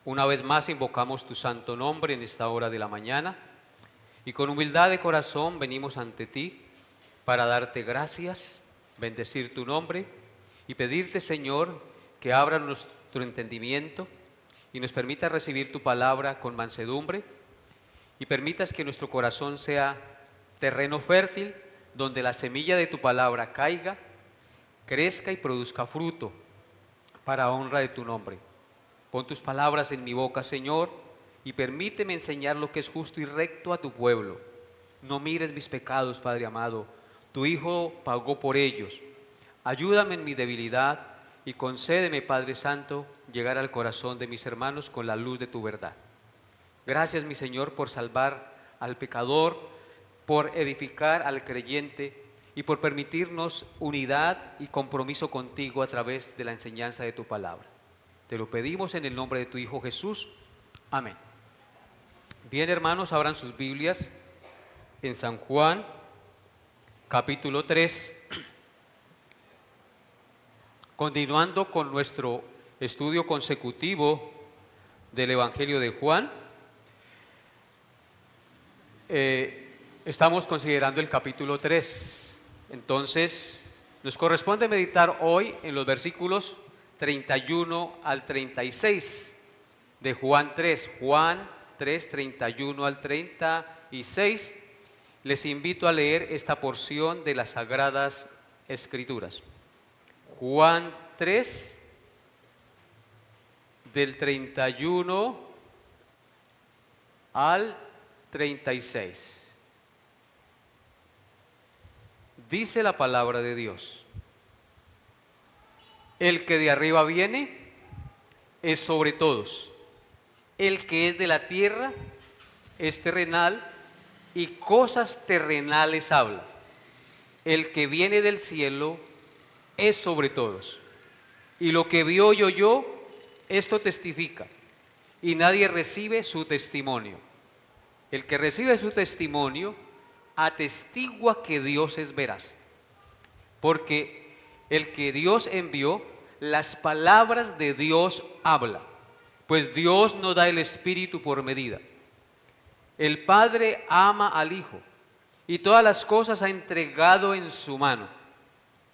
Una vez más invocamos tu santo nombre en esta hora de la mañana y con humildad de corazón venimos ante ti para darte gracias, bendecir tu nombre y pedirte, Señor, que abra nuestro entendimiento y nos permita recibir tu palabra con mansedumbre y permitas que nuestro corazón sea terreno fértil donde la semilla de tu palabra caiga, crezca y produzca fruto para honra de tu nombre. Pon tus palabras en mi boca, Señor, y permíteme enseñar lo que es justo y recto a tu pueblo. No mires mis pecados, Padre amado. Tu Hijo pagó por ellos. Ayúdame en mi debilidad y concédeme, Padre Santo, llegar al corazón de mis hermanos con la luz de tu verdad. Gracias, mi Señor, por salvar al pecador, por edificar al creyente y por permitirnos unidad y compromiso contigo a través de la enseñanza de tu palabra. Te lo pedimos en el nombre de tu Hijo Jesús. Amén. Bien, hermanos, abran sus Biblias en San Juan, capítulo 3. Continuando con nuestro estudio consecutivo del Evangelio de Juan, estamos considerando el capítulo 3. Entonces, nos corresponde meditar hoy en los versículos 31 al 36 de Juan 3. Juan 3, 31 al 36. Les invito a leer esta porción de las Sagradas Escrituras. Juan 3, del 31 al 36. Dice la palabra de Dios: el que de arriba viene es sobre todos. El que es de la tierra es terrenal y cosas terrenales habla. El que viene del cielo es sobre todos. Y lo que vio y oyó, esto testifica, y nadie recibe su testimonio. El que recibe su testimonio atestigua que Dios es veraz, porque el que Dios envió, las palabras de Dios habla, pues Dios no da el Espíritu por medida. El Padre ama al Hijo y todas las cosas ha entregado en su mano.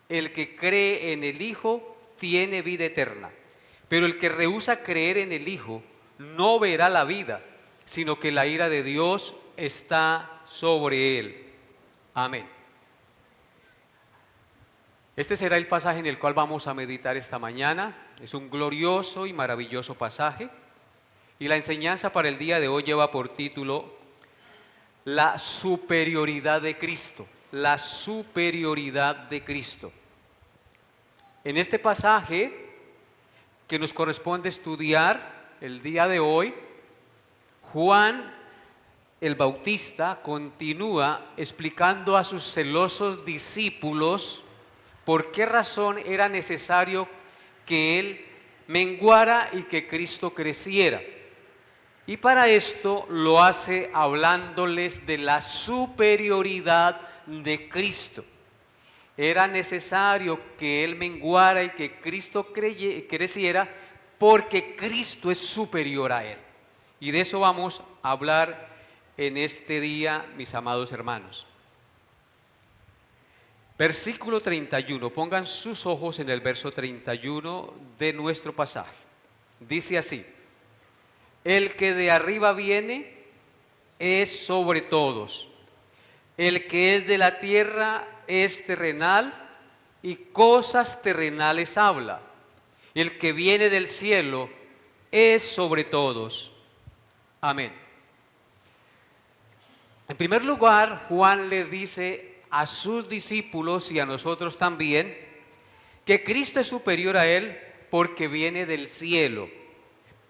El que cree en el Hijo tiene vida eterna, pero el que rehúsa creer en el Hijo no verá la vida, sino que la ira de Dios está sobre él. Amén. Este será el pasaje en el cual vamos a meditar esta mañana. Es un glorioso y maravilloso pasaje. Y la enseñanza para el día de hoy lleva por título La superioridad de Cristo. La superioridad de Cristo. En este pasaje que nos corresponde estudiar el día de hoy, Juan el Bautista continúa explicando a sus celosos discípulos por qué razón era necesario que Él menguara y que Cristo creciera. Y para esto lo hace hablándoles de la superioridad de Cristo. Era necesario que Él menguara y que Cristo creciera porque Cristo es superior a Él. Y de eso vamos a hablar en este día, mis amados hermanos. Versículo 31, pongan sus ojos en el verso 31 de nuestro pasaje. Dice así: el que de arriba viene es sobre todos. El que es de la tierra es terrenal y cosas terrenales habla. El que viene del cielo es sobre todos. Amén. En primer lugar, Juan le dice a sus discípulos y a nosotros también que Cristo es superior a él porque viene del cielo,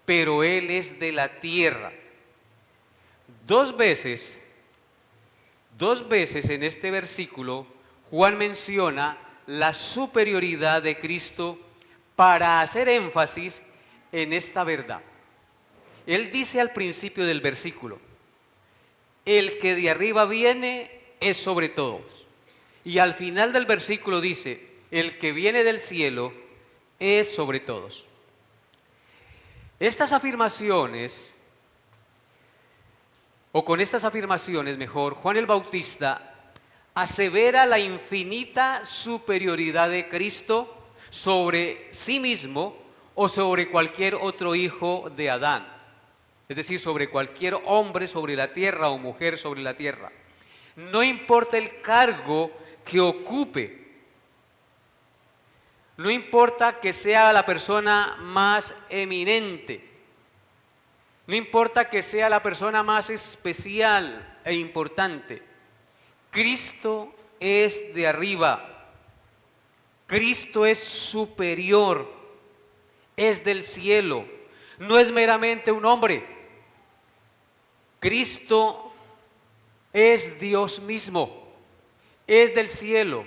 pero él es de la tierra. Dos veces en este versículo, Juan menciona la superioridad de Cristo para hacer énfasis en esta verdad. Él dice al principio del versículo: el que de arriba viene es sobre todos. Y al final del versículo dice: el que viene del cielo es sobre todos. Estas afirmaciones, o con estas afirmaciones mejor, Juan el Bautista asevera la infinita superioridad de Cristo sobre sí mismo o sobre cualquier otro hijo de Adán, es decir, sobre cualquier hombre sobre la tierra o mujer sobre la tierra. No importa el cargo que ocupe, no importa que sea la persona más eminente, no importa que sea la persona más especial e importante, Cristo es de arriba, Cristo es superior, es del cielo, no es meramente un hombre. Cristo es Dios mismo, es del cielo,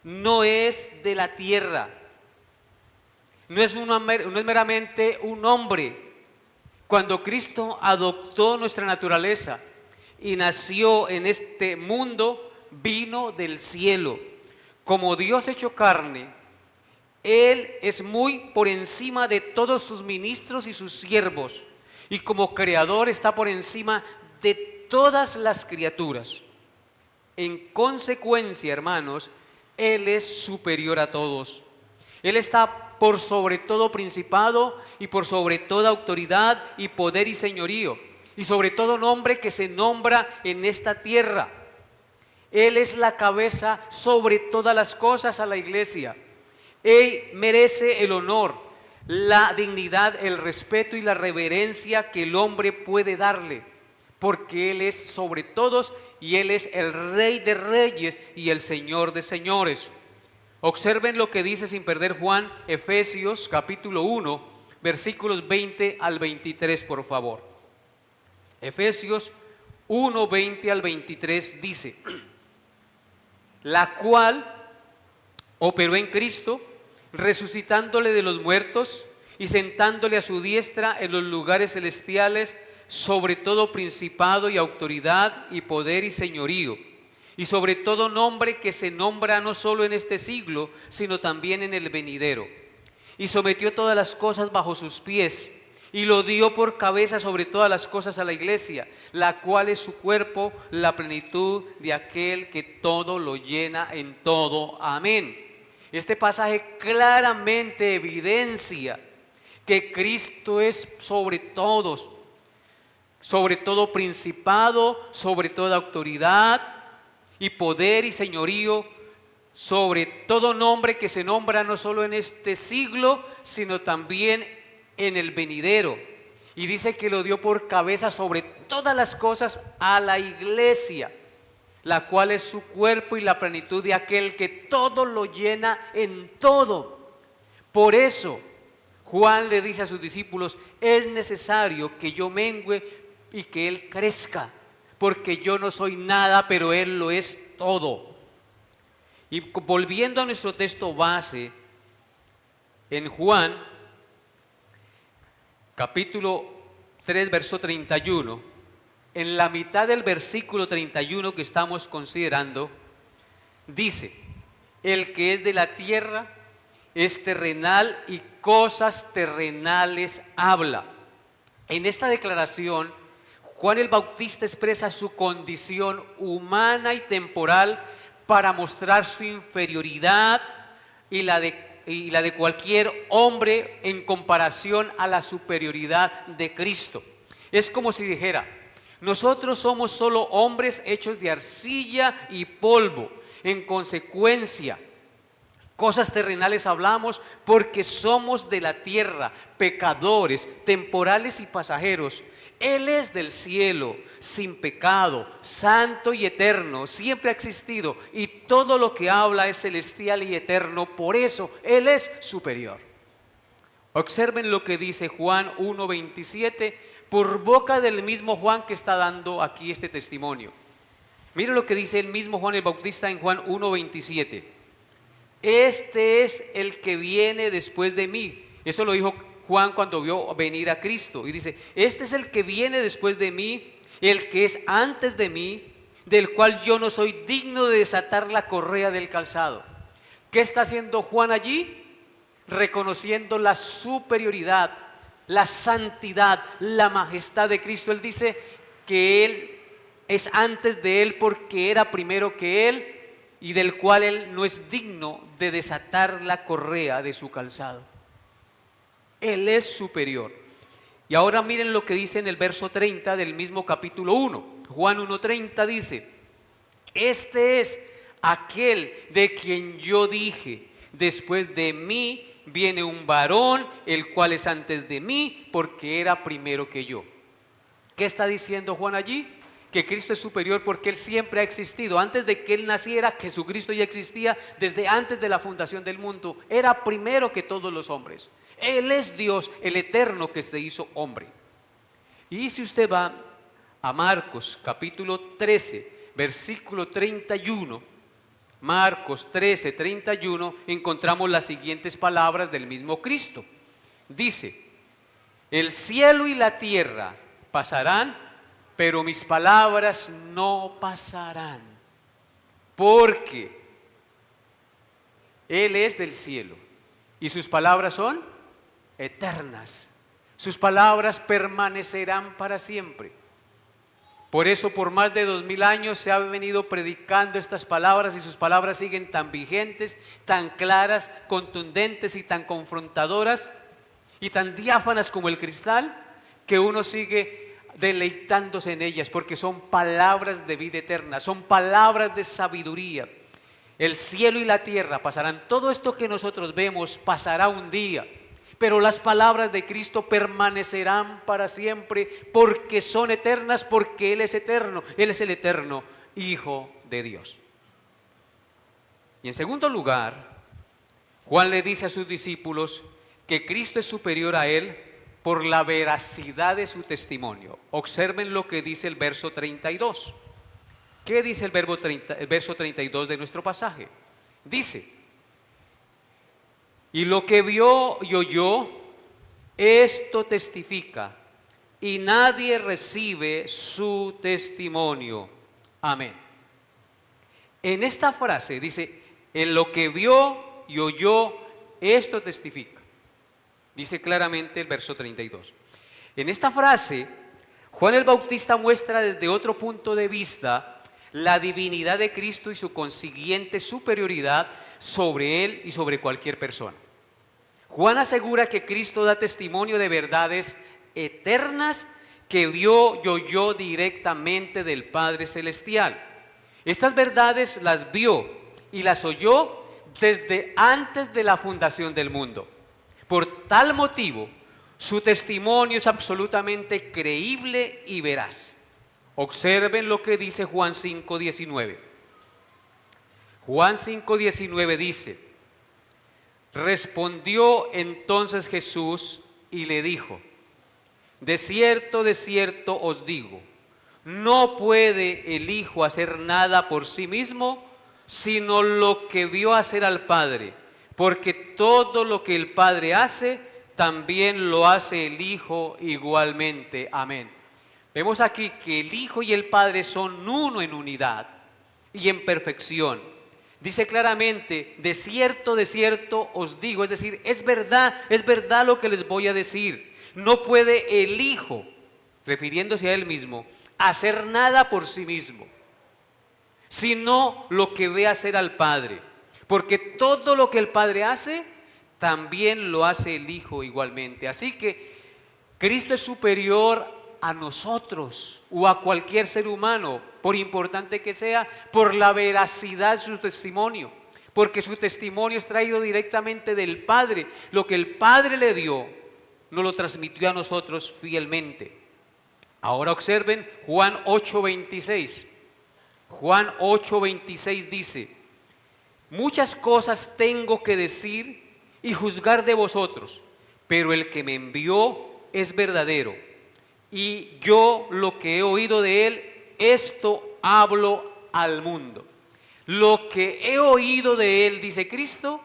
no es de la tierra, no es meramente un hombre. Cuando Cristo adoptó nuestra naturaleza y nació en este mundo, vino del cielo. Como Dios hecho carne, Él es muy por encima de todos sus ministros y sus siervos, y como creador está por encima de todas las criaturas. En consecuencia, hermanos, Él es superior a todos. Él está por sobre todo principado y por sobre toda autoridad y poder y señorío, y sobre todo nombre que se nombra en esta tierra. Él es la cabeza sobre todas las cosas a la iglesia. Él merece el honor, la dignidad, el respeto y la reverencia que el hombre puede darle, porque Él es sobre todos y Él es el Rey de reyes y el Señor de señores. Observen lo que dice sin perder Juan, Efesios capítulo 1, versículos 20 al 23, por favor. Efesios 1, 20 al 23 dice: la cual operó en Cristo, resucitándole de los muertos y sentándole a su diestra en los lugares celestiales, sobre todo principado y autoridad y poder y señorío, y sobre todo nombre que se nombra no solo en este siglo, sino también en el venidero. Y sometió todas las cosas bajo sus pies, y lo dio por cabeza sobre todas las cosas a la iglesia, la cual es su cuerpo, la plenitud de aquel que todo lo llena en todo. Amén. Este pasaje claramente evidencia que Cristo es sobre todos, sobre todo principado, sobre toda autoridad y poder y señorío, sobre todo nombre que se nombra no solo en este siglo, sino también en el venidero. Y dice que lo dio por cabeza sobre todas las cosas a la iglesia, la cual es su cuerpo y la plenitud de aquel que todo lo llena en todo. Por eso Juan le dice a sus discípulos: es necesario que yo mengüe y que Él crezca, porque yo no soy nada, pero Él lo es todo. Y volviendo a nuestro texto base, en Juan, capítulo 3, verso 31, en la mitad del versículo 31 que estamos considerando, dice: el que es de la tierra es terrenal y cosas terrenales habla. En esta declaración, Juan el Bautista expresa su condición humana y temporal para mostrar su inferioridad y la de cualquier hombre en comparación a la superioridad de Cristo. Es como si dijera: nosotros somos solo hombres hechos de arcilla y polvo. En consecuencia, cosas terrenales hablamos porque somos de la tierra, pecadores, temporales y pasajeros. Él es del cielo, sin pecado, santo y eterno, siempre ha existido, y todo lo que habla es celestial y eterno, por eso Él es superior. Observen lo que dice Juan 1:27, por boca del mismo Juan que está dando aquí este testimonio. Miren lo que dice el mismo Juan el Bautista en Juan 1:27. Este es el que viene después de mí. Eso lo dijo Juan cuando vio venir a Cristo, y dice: este es el que viene después de mí, el que es antes de mí, del cual yo no soy digno de desatar la correa del calzado. ¿Qué está haciendo Juan allí? Reconociendo la superioridad la santidad, la majestad de Cristo. Él dice que Él es antes de Él porque era primero que Él y del cual Él no es digno de desatar la correa de su calzado. Él es superior. Y ahora miren lo que dice en el verso 30 del mismo capítulo 1. Juan 1:30 dice: este es aquel de quien yo dije, después de mí viene un varón, el cual es antes de mí, porque era primero que yo. ¿Qué está diciendo Juan allí? Que Cristo es superior porque Él siempre ha existido. Antes de que Él naciera, Jesucristo ya existía desde antes de la fundación del mundo. Era primero que todos los hombres. Él es Dios, el eterno que se hizo hombre. Y si usted va a Marcos capítulo 13, versículo 31, Marcos 13, 31, encontramos las siguientes palabras del mismo Cristo. Dice: el cielo y la tierra pasarán, pero mis palabras no pasarán, porque Él es del cielo y sus palabras son eternas. Sus palabras permanecerán para siempre. Por eso por más de 2000 años se ha venido predicando estas palabras y sus palabras siguen tan vigentes, tan claras, contundentes y tan confrontadoras y tan diáfanas como el cristal, que uno sigue deleitándose en ellas porque son palabras de vida eterna, son palabras de sabiduría. El cielo y la tierra pasarán, todo esto que nosotros vemos pasará un día, pero las palabras de Cristo permanecerán para siempre porque son eternas, porque Él es eterno, Él es el eterno Hijo de Dios. Y en segundo lugar, Juan le dice a sus discípulos que Cristo es superior a Él por la veracidad de su testimonio. Observen lo que dice el verso 32. ¿Qué dice el verso 32 de nuestro pasaje? Dice: y lo que vio y oyó, esto testifica, y nadie recibe su testimonio. Amén. En esta frase dice: en lo que vio y oyó, esto testifica. Dice claramente el verso 32. En esta frase, Juan el Bautista muestra desde otro punto de vista la divinidad de Cristo y su consiguiente superioridad sobre Él y sobre cualquier persona. Juan asegura que Cristo da testimonio de verdades eternas que vio y oyó directamente del Padre Celestial. Estas verdades las vio y las oyó desde antes de la fundación del mundo. Por tal motivo, su testimonio es absolutamente creíble y veraz. Observen lo que dice Juan 5:19. Juan 5:19 dice: respondió entonces Jesús y le dijo: de cierto os digo, no puede el Hijo hacer nada por sí mismo, sino lo que vio hacer al Padre, porque todo lo que el Padre hace, también lo hace el Hijo igualmente. Amén. Vemos aquí que el Hijo y el Padre son uno en unidad y en perfección. Dice claramente: de cierto os digo, es decir, es verdad lo que les voy a decir. No puede el Hijo, refiriéndose a Él mismo, hacer nada por sí mismo, sino lo que ve hacer al Padre, porque todo lo que el Padre hace, también lo hace el Hijo igualmente. Así que Cristo es superior a nosotros o a cualquier ser humano, por importante que sea, por la veracidad de su testimonio, porque su testimonio es traído directamente del Padre. Lo que el Padre le dio, nos lo transmitió a nosotros fielmente. Ahora observen Juan 8:26. Juan 8:26 dice: muchas cosas tengo que decir y juzgar de vosotros, pero el que me envió es verdadero, y yo lo que he oído de Él, esto hablo al mundo. Lo que he oído de Él, dice Cristo,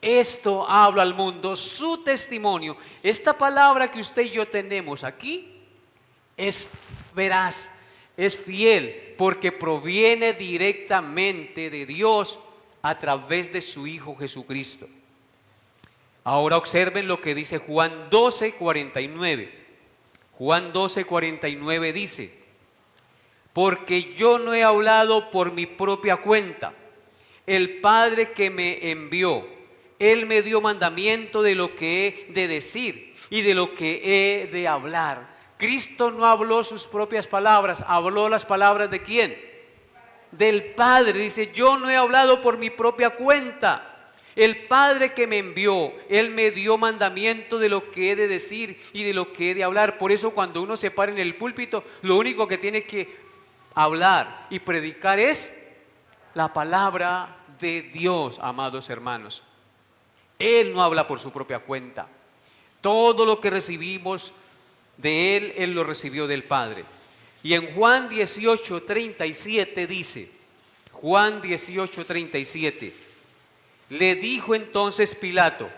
esto hablo al mundo. Su testimonio, esta palabra que usted y yo tenemos aquí, es veraz, es fiel, porque proviene directamente de Dios a través de su Hijo Jesucristo. Ahora observen lo que dice Juan 12:49. Juan 12:49 dice: porque yo no he hablado por mi propia cuenta. El Padre que me envió, Él me dio mandamiento de lo que he de decir y de lo que he de hablar. Cristo no habló sus propias palabras, habló las palabras ¿de quién? Del Padre. Dice, yo no he hablado por mi propia cuenta. El Padre que me envió, Él me dio mandamiento de lo que he de decir y de lo que he de hablar. Por eso cuando uno se para en el púlpito, lo único que tiene que hablar y predicar es la palabra de Dios, amados hermanos. Él no habla por su propia cuenta. Todo lo que recibimos de Él, Él lo recibió del Padre. Y en Juan 18:37 dice, Juan 18:37, le dijo entonces Pilato,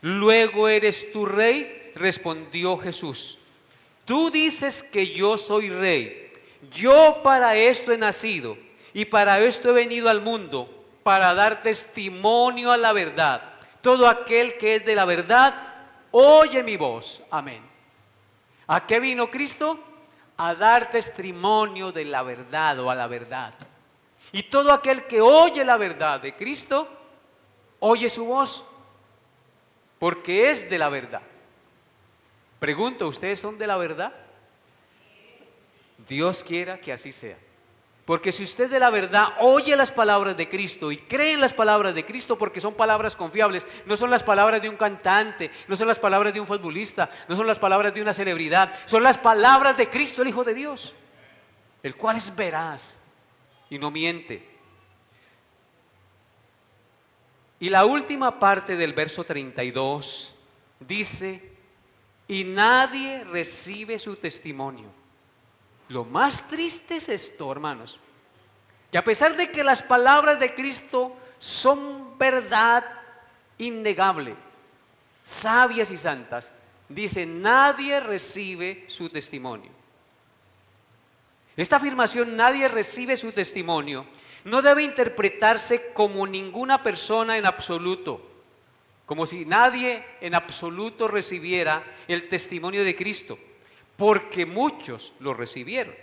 ¿luego eres tú rey? Respondió Jesús, tú dices que yo soy rey. Yo para esto he nacido y para esto he venido al mundo, para dar testimonio a la verdad. Todo aquel que es de la verdad, oye mi voz. Amén. ¿A qué vino Cristo? A dar testimonio de la verdad o a la verdad. Y todo aquel que oye la verdad de Cristo, oye su voz, porque es de la verdad. Pregunto, ¿ustedes son de la verdad? Dios quiera que así sea. Porque si usted de la verdad oye las palabras de Cristo y cree en las palabras de Cristo, porque son palabras confiables, no son las palabras de un cantante, no son las palabras de un futbolista, no son las palabras de una celebridad, son las palabras de Cristo, el Hijo de Dios, el cual es veraz y no miente. Y la última parte del verso 32 dice, y nadie recibe su testimonio. Lo más triste es esto, hermanos, que a pesar de que las palabras de Cristo son verdad innegable, sabias y santas, dice, nadie recibe su testimonio. Esta afirmación, nadie recibe su testimonio, no debe interpretarse como ninguna persona en absoluto, como si nadie en absoluto recibiera el testimonio de Cristo, porque muchos lo recibieron.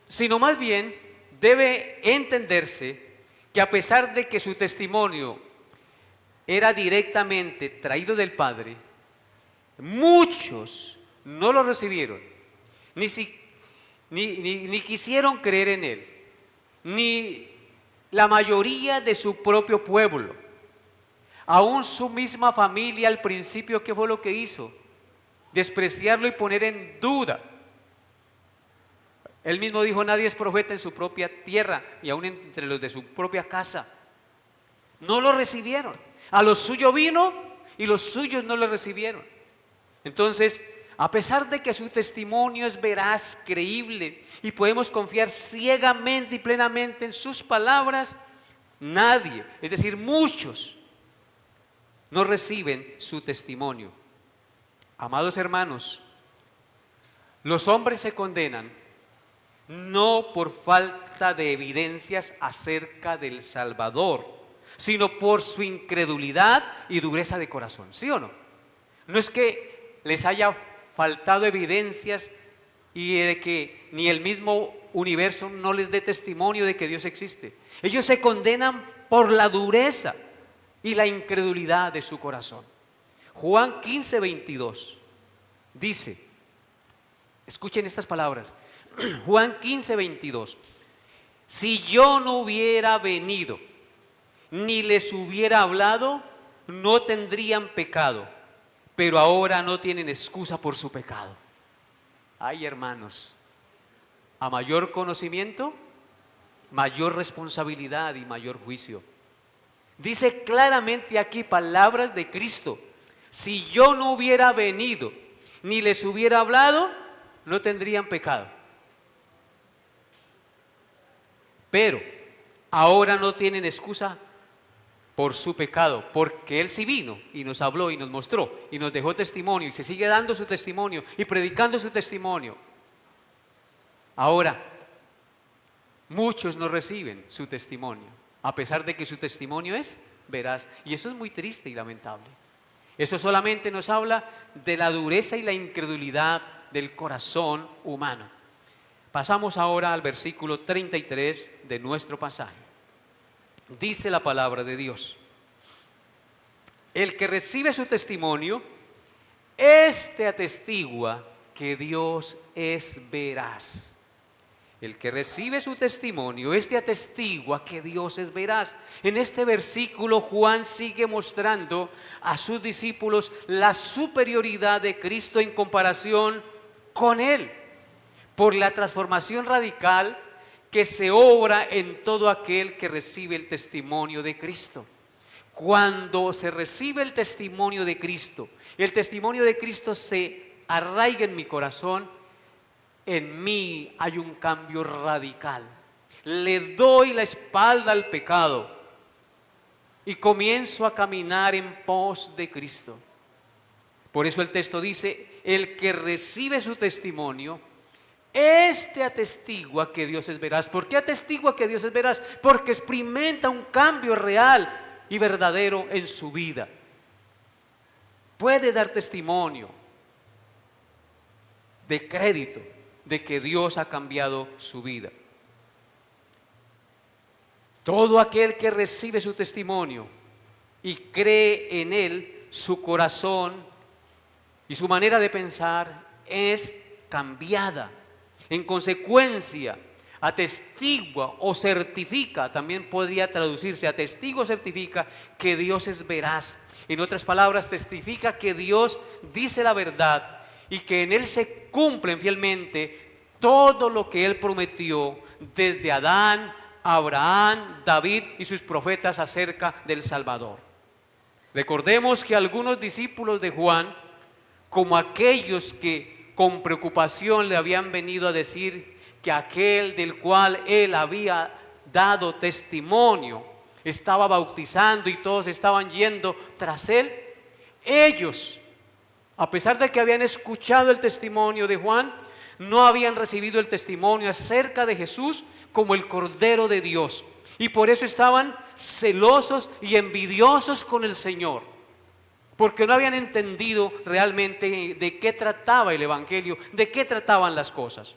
Sino más bien debe entenderse que a pesar de que su testimonio era directamente traído del Padre, muchos no lo recibieron, ni quisieron creer en Él, ni la mayoría de su propio pueblo. Aún su misma familia al principio, ¿qué fue lo que hizo? Despreciarlo y poner en duda. Él mismo dijo, nadie es profeta en su propia tierra y aún entre los de su propia casa. No lo recibieron. A los suyos vino y los suyos no lo recibieron. Entonces, a pesar de que su testimonio es veraz, creíble y podemos confiar ciegamente y plenamente en sus palabras, nadie, es decir, muchos, no reciben su testimonio. Amados hermanos, los hombres se condenan no por falta de evidencias acerca del Salvador, sino por su incredulidad y dureza de corazón, ¿sí o no? No es que les haya faltado evidencias y de que ni el mismo universo no les dé testimonio de que Dios existe. Ellos se condenan por la dureza y la incredulidad de su corazón. Juan 15:22 dice, escuchen estas palabras, Juan 15:22, si yo no hubiera venido ni les hubiera hablado, no tendrían pecado, pero ahora no tienen excusa por su pecado. Ay, hermanos, a mayor conocimiento, mayor responsabilidad y mayor juicio. Dice claramente aquí palabras de Cristo, si yo no hubiera venido ni les hubiera hablado, no tendrían pecado. Pero ahora no tienen excusa por su pecado, porque Él sí vino y nos habló y nos mostró y nos dejó testimonio y se sigue dando su testimonio y predicando su testimonio. Ahora, muchos no reciben su testimonio. a pesar de que su testimonio es veraz. Y eso es muy triste y lamentable. Eso solamente nos habla de la dureza y la incredulidad del corazón humano. Pasamos ahora al versículo 33 de nuestro pasaje. Dice la palabra de Dios: el que recibe su testimonio, este atestigua que Dios es veraz. El que recibe su testimonio, este atestigua que Dios es veraz. En este versículo Juan sigue mostrando a sus discípulos la superioridad de Cristo en comparación con él, por la transformación radical que se obra en todo aquel que recibe el testimonio de Cristo. Cuando se recibe el testimonio de Cristo se arraiga en mi corazón, en mí hay un cambio radical. Le doy la espalda al pecado y comienzo a caminar en pos de Cristo. Por eso el texto dice: el que recibe su testimonio, este atestigua que Dios es veraz. ¿Por qué atestigua que Dios es veraz? Porque experimenta un cambio real y verdadero en su vida. Puede dar testimonio de crédito de que Dios ha cambiado su vida. Todo aquel que recibe su testimonio y cree en él, su corazón y su manera de pensar es cambiada. En consecuencia, atestigua o certifica, también podría traducirse, atestigua o certifica que Dios es veraz. En otras palabras, testifica que Dios dice la verdad y que en él se cumplen fielmente todo lo que él prometió desde Adán, Abraham, David y sus profetas acerca del Salvador. Recordemos que algunos discípulos de Juan, como aquellos que con preocupación le habían venido a decir que aquel del cual él había dado testimonio estaba bautizando y todos estaban yendo tras él, ellos, a pesar de que habían escuchado el testimonio de Juan, no habían recibido el testimonio acerca de Jesús como el Cordero de Dios. Y por eso estaban celosos y envidiosos con el Señor, porque no habían entendido realmente de qué trataba el Evangelio, de qué trataban las cosas.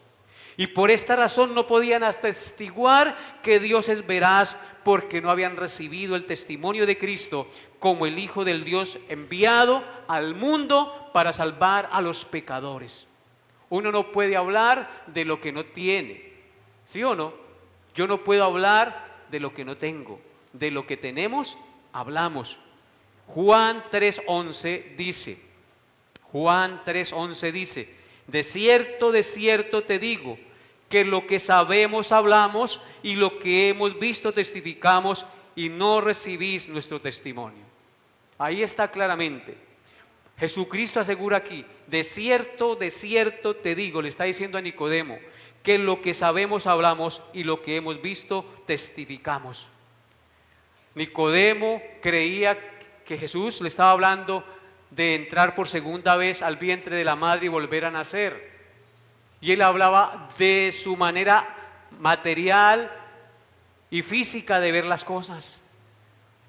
Y por esta razón no podían atestiguar que Dios es veraz, porque no habían recibido el testimonio de Cristo como el Hijo del Dios enviado al mundo para salvar a los pecadores. Uno no puede hablar de lo que no tiene, ¿sí o no? Yo no puedo hablar de lo que no tengo. De lo que tenemos, hablamos. Juan 3:11 dice, de cierto te digo, que lo que sabemos hablamos y lo que hemos visto testificamos y no recibís nuestro testimonio. Ahí está claramente. Jesucristo asegura aquí, de cierto te digo, le está diciendo a Nicodemo, que lo que sabemos hablamos y lo que hemos visto testificamos. Nicodemo creía que Jesús le estaba hablando de entrar por segunda vez al vientre de la madre y volver a nacer. Y él hablaba de su manera material y física de ver las cosas.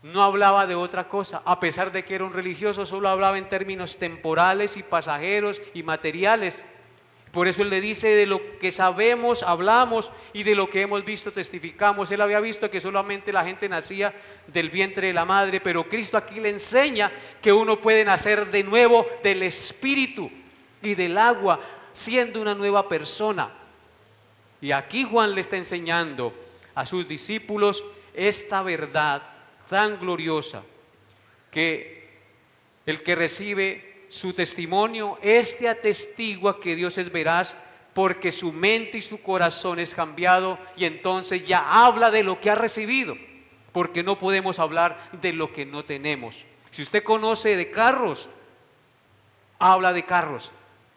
No hablaba de otra cosa, a pesar de que era un religioso, solo hablaba en términos temporales y pasajeros y materiales. Por eso él le dice, de lo que sabemos hablamos y de lo que hemos visto testificamos. Él había visto que solamente la gente nacía del vientre de la madre, pero Cristo aquí le enseña que uno puede nacer de nuevo del Espíritu y del agua, siendo una nueva persona. Y aquí Juan le está enseñando a sus discípulos esta verdad tan gloriosa, que el que recibe su testimonio, este atestigua que Dios es veraz, porque su mente y su corazón es cambiado, y entonces ya habla de lo que ha recibido, porque no podemos hablar de lo que no tenemos. Si usted conoce de carros, habla de carros.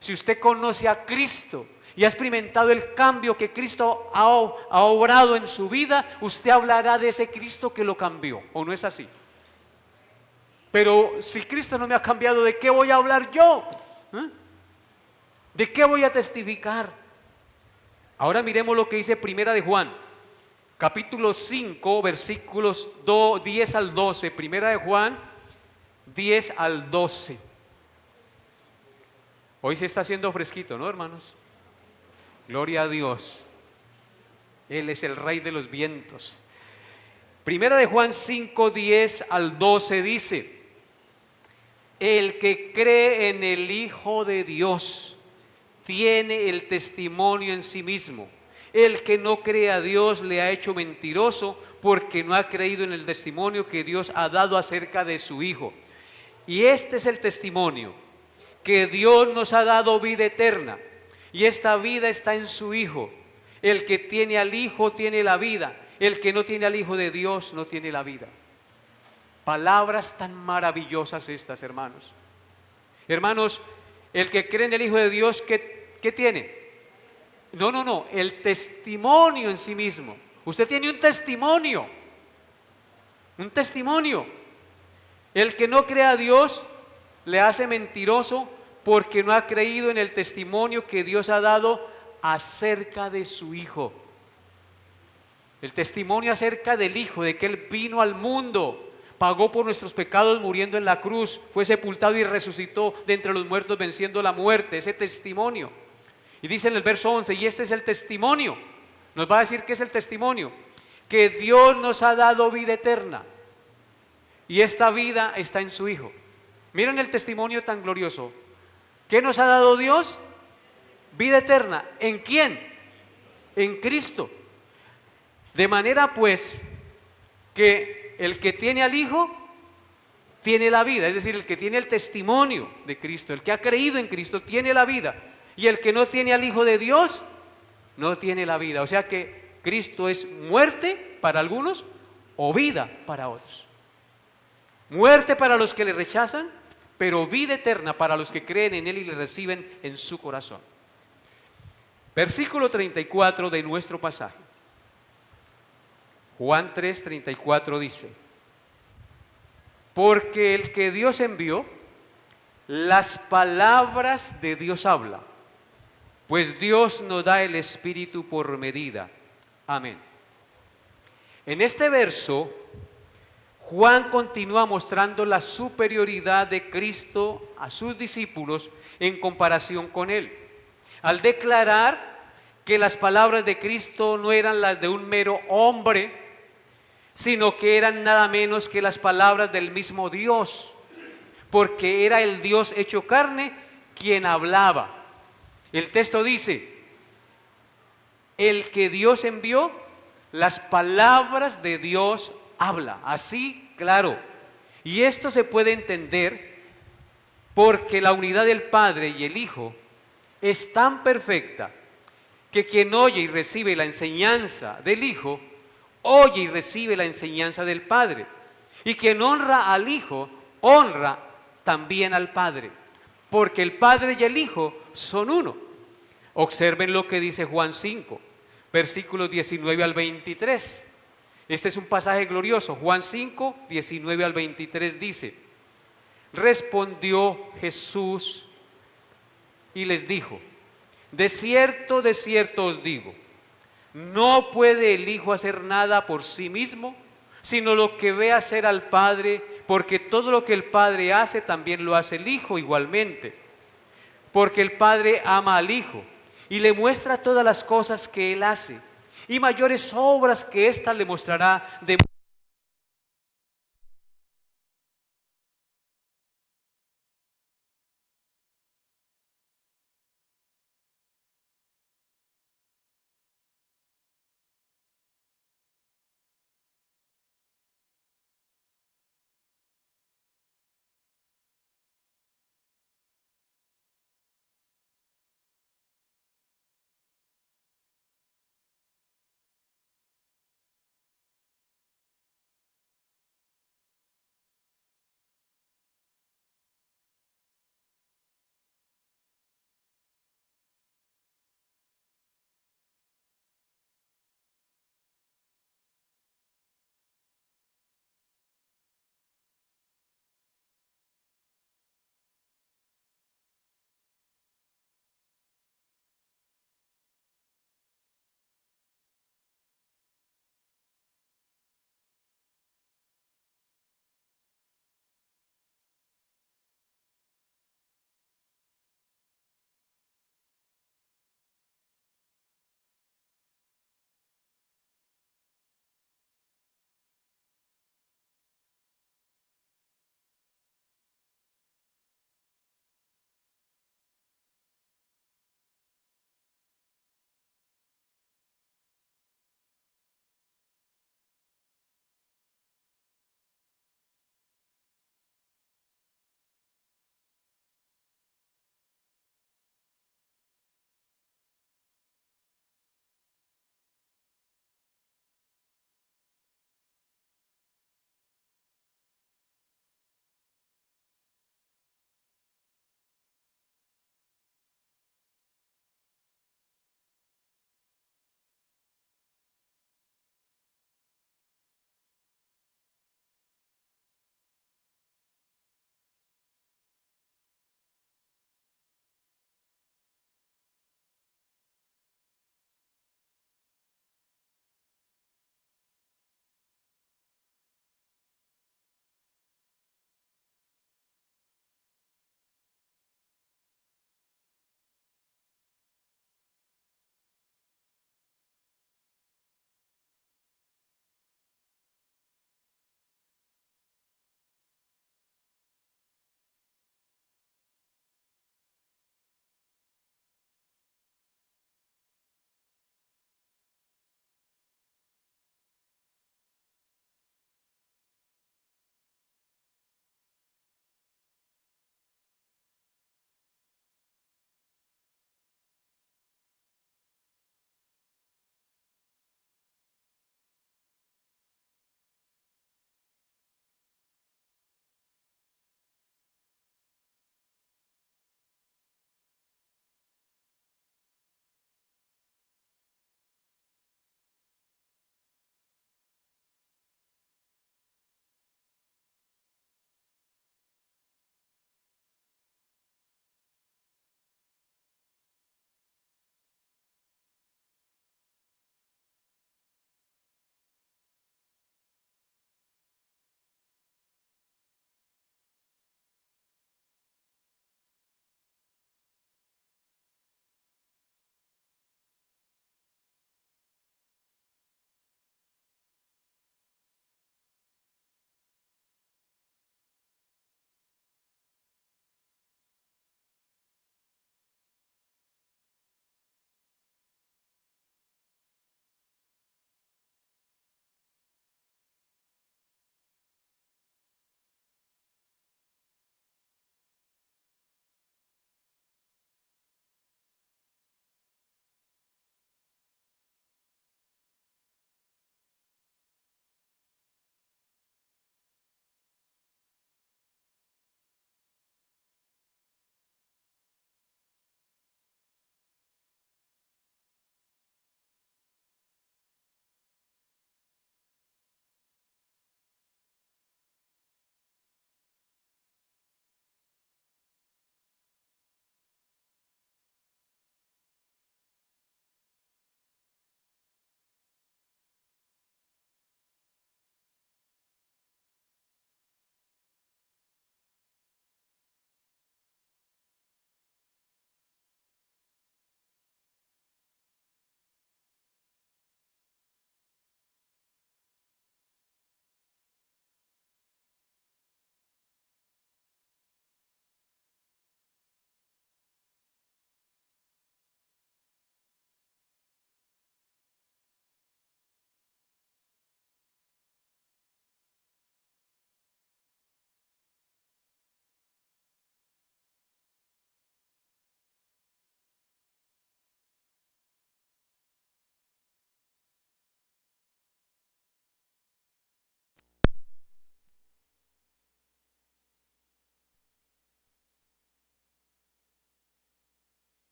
Si usted conoce a Cristo y ha experimentado el cambio que Cristo ha obrado en su vida, usted hablará de ese Cristo que lo cambió, ¿o no es así? Pero si Cristo no me ha cambiado, ¿de qué voy a hablar yo? ¿De qué voy a testificar? Ahora miremos lo que dice Primera de Juan, capítulo 5, versículos 10 al 12, primera de Juan 10 al 12. Hoy se está haciendo fresquito, ¿no, hermanos? Gloria a Dios. Él es el Rey de los vientos. Primera de Juan 5, 10 al 12 dice: el que cree en el Hijo de Dios tiene el testimonio en sí mismo. El que no cree a Dios le ha hecho mentiroso, porque no ha creído en el testimonio que Dios ha dado acerca de su Hijo. Y este es el testimonio, que Dios nos ha dado vida eterna, y esta vida está en su Hijo. El que tiene al Hijo tiene la vida, el que no tiene al Hijo de Dios no tiene la vida. Palabras tan maravillosas estas, hermanos. Hermanos, el que cree en el Hijo de Dios, ¿qué tiene? No, el testimonio en sí mismo. Usted tiene un testimonio. Un testimonio. El que no cree a Dios le hace mentiroso, porque no ha creído en el testimonio que Dios ha dado acerca de su Hijo. El testimonio acerca del Hijo, de que Él vino al mundo, pagó por nuestros pecados muriendo en la cruz, fue sepultado y resucitó de entre los muertos venciendo la muerte. Ese testimonio. Y dice en el verso 11, y este es el testimonio. Nos va a decir qué es el testimonio: que Dios nos ha dado vida eterna, y esta vida está en su Hijo. Miren el testimonio tan glorioso. ¿Qué nos ha dado Dios? Vida eterna. ¿En quién? En Cristo. De manera pues que el que tiene al Hijo tiene la vida, es decir, el que tiene el testimonio de Cristo, el que ha creído en Cristo tiene la vida, y el que no tiene al Hijo de Dios no tiene la vida. O sea que Cristo es muerte para algunos o vida para otros. Muerte para los que le rechazan, pero vida eterna para los que creen en Él y le reciben en su corazón. Versículo 34 de nuestro pasaje. Juan 3, 34 dice: porque el que Dios envió, las palabras de Dios habla, pues Dios nos da el Espíritu por medida. Amén. En este verso, Juan continúa mostrando la superioridad de Cristo a sus discípulos en comparación con Él, al declarar que las palabras de Cristo no eran las de un mero hombre, sino que eran nada menos que las palabras del mismo Dios, porque era el Dios hecho carne quien hablaba. El texto dice: el que Dios envió, las palabras de Dios habla. Así, claro. Y esto se puede entender porque la unidad del Padre y el Hijo es tan perfecta que quien oye y recibe la enseñanza del Hijo, oye y recibe la enseñanza del Padre. Y quien honra al Hijo, honra también al Padre, porque el Padre y el Hijo son uno. Observen lo que dice Juan 5, versículos 19 al 23. Este es un pasaje glorioso. Juan 5, 19 al 23 dice: respondió Jesús y les dijo: de cierto os digo, no puede el Hijo hacer nada por sí mismo, sino lo que ve hacer al Padre, porque todo lo que el Padre hace también lo hace el Hijo igualmente. Porque el Padre ama al Hijo y le muestra todas las cosas que Él hace, y mayores obras que ésta le mostrará, de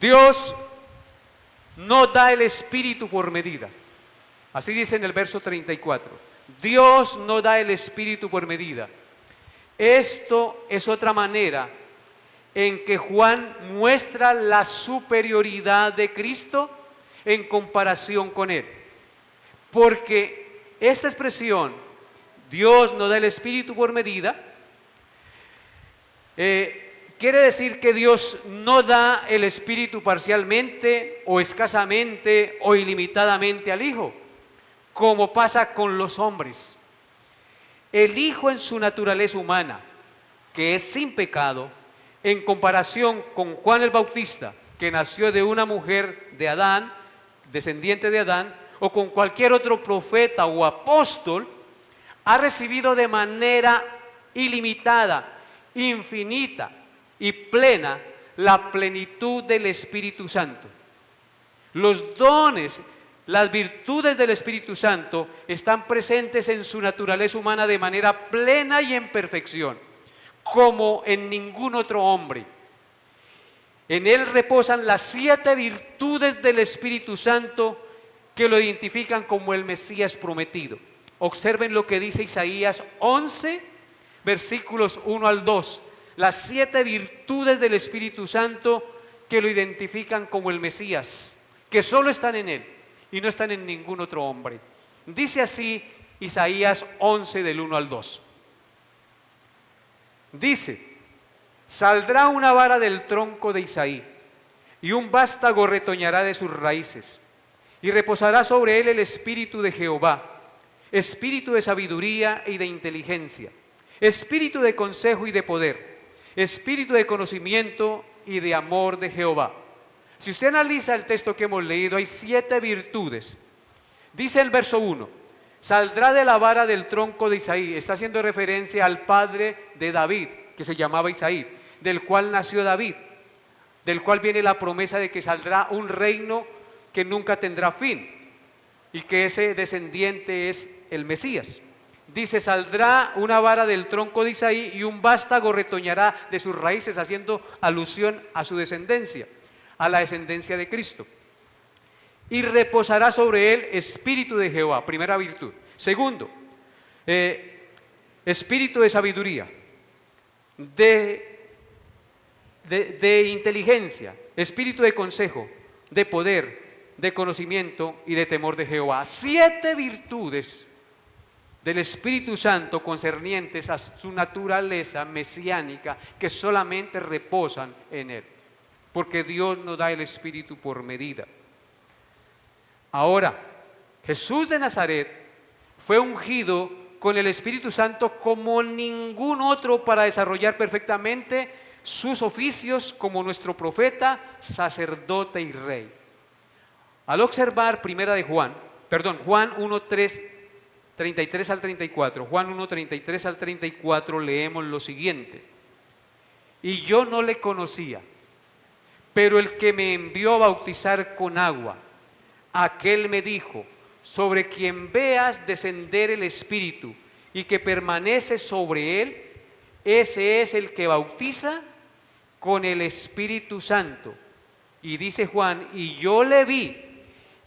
Dios no da el Espíritu por medida. Así dice en el verso 34. Dios no da el Espíritu por medida. Esto es otra manera en que Juan muestra la superioridad de Cristo en comparación con Él. Porque esta expresión, Dios no da el Espíritu por medida, quiere decir que Dios no da el Espíritu parcialmente o escasamente o ilimitadamente al Hijo, como pasa con los hombres. El Hijo en su naturaleza humana, que es sin pecado, en comparación con Juan el Bautista, que nació de una mujer de Adán, descendiente de Adán, o con cualquier otro profeta o apóstol, ha recibido de manera ilimitada, infinita y plena la plenitud del Espíritu Santo. Los dones, las virtudes del Espíritu Santo están presentes en su naturaleza humana de manera plena y en perfección, como en ningún otro hombre. En él reposan las 7 virtudes del Espíritu Santo que lo identifican como el Mesías prometido. Observen lo que dice Isaías 11, versículos 1 al 2. Las 7 virtudes del Espíritu Santo que lo identifican como el Mesías, que solo están en él y no están en ningún otro hombre. Dice así Isaías 11 del 1 al 2. Dice: saldrá una vara del tronco de Isaí, y un vástago retoñará de sus raíces, y reposará sobre él el espíritu de Jehová, espíritu de sabiduría y de inteligencia, espíritu de consejo y de poder, espíritu de conocimiento y de amor de Jehová. Si usted analiza el texto que hemos leído, hay 7 virtudes. Dice el verso 1: saldrá de la vara del tronco de Isaí. Está haciendo referencia al padre de David, que se llamaba Isaí, del cual nació David, del cual viene la promesa de que saldrá un reino que nunca tendrá fin, y que ese descendiente es el Mesías. Dice: saldrá una vara del tronco de Isaí y un vástago retoñará de sus raíces, haciendo alusión a su descendencia, a la descendencia de Cristo. Y reposará sobre él espíritu de Jehová, primera virtud. Segundo, espíritu de sabiduría, de inteligencia, espíritu de consejo, de poder, de conocimiento y de temor de Jehová. 7 virtudes del Espíritu Santo concernientes a su naturaleza mesiánica, que solamente reposan en él, porque Dios no da el Espíritu por medida. Ahora, Jesús de Nazaret fue ungido con el Espíritu Santo como ningún otro para desarrollar perfectamente sus oficios como nuestro profeta, sacerdote y rey. Al observar Juan 1, 33 al 34, Juan 1, 33 al 34, leemos lo siguiente: y yo no le conocía, pero el que me envió a bautizar con agua, aquel me dijo: sobre quien veas descender el Espíritu y que permanece sobre él, ese es el que bautiza con el Espíritu Santo. Y dice Juan: y yo le vi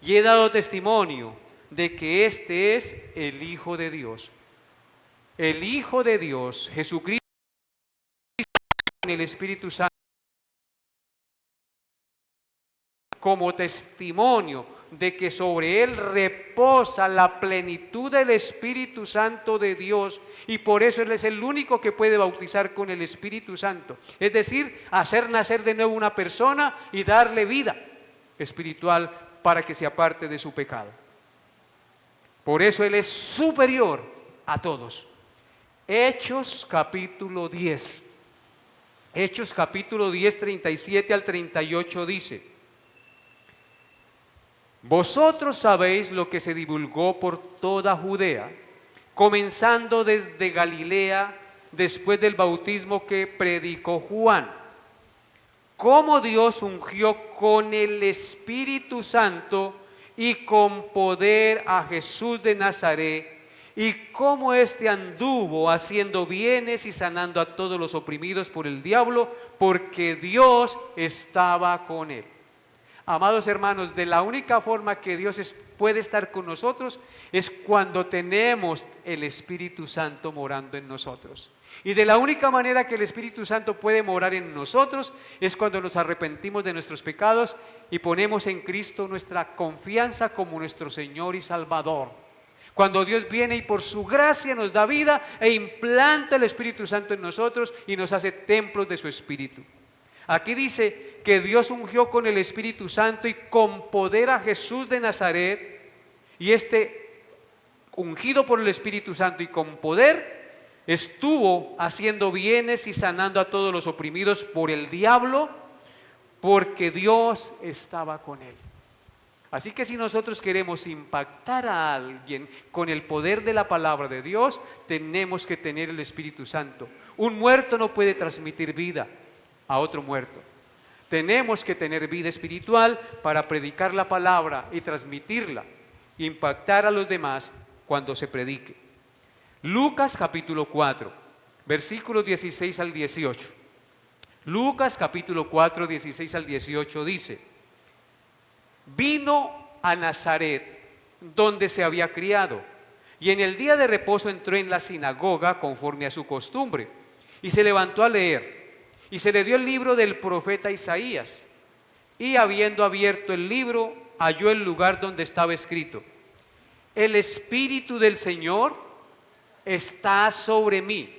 y he dado testimonio de que este es el Hijo de Dios. El Hijo de Dios, Jesucristo, con el Espíritu Santo, como testimonio de que sobre él reposa la plenitud del Espíritu Santo de Dios, y por eso él es el único que puede bautizar con el Espíritu Santo, es decir, hacer nacer de nuevo una persona y darle vida espiritual para que se aparte de su pecado. Por eso él es superior a todos. Hechos capítulo 10, 37 al 38 dice: vosotros sabéis lo que se divulgó por toda Judea, comenzando desde Galilea, después del bautismo que predicó Juan, cómo Dios ungió con el Espíritu Santo y con poder a Jesús de Nazaret, y cómo éste anduvo haciendo bienes y sanando a todos los oprimidos por el diablo, porque Dios estaba con él. Amados hermanos, de la única forma que Dios puede estar con nosotros es cuando tenemos el Espíritu Santo morando en nosotros. Y de la única manera que el Espíritu Santo puede morar en nosotros es cuando nos arrepentimos de nuestros pecados y ponemos en Cristo nuestra confianza como nuestro Señor y Salvador. Cuando Dios viene y por su gracia nos da vida e implanta el Espíritu Santo en nosotros y nos hace templos de su Espíritu. Aquí dice que Dios ungió con el Espíritu Santo y con poder a Jesús de Nazaret, y ungido por el Espíritu Santo y con poder, estuvo haciendo bienes y sanando a todos los oprimidos por el diablo, porque Dios estaba con él. Así que si nosotros queremos impactar a alguien con el poder de la palabra de Dios, tenemos que tener el Espíritu Santo. Un muerto no puede transmitir vida a otro muerto. Tenemos que tener vida espiritual para predicar la palabra y transmitirla, impactar a los demás cuando se predique. Lucas capítulo 4, versículos 16 al 18. Lucas capítulo 4, 16 al 18 dice: vino a Nazaret, donde se había criado, y en el día de reposo entró en la sinagoga conforme a su costumbre, y se levantó a leer. Y se le dio el libro del profeta Isaías, y habiendo abierto el libro, halló el lugar donde estaba escrito: el Espíritu del Señor está sobre mí,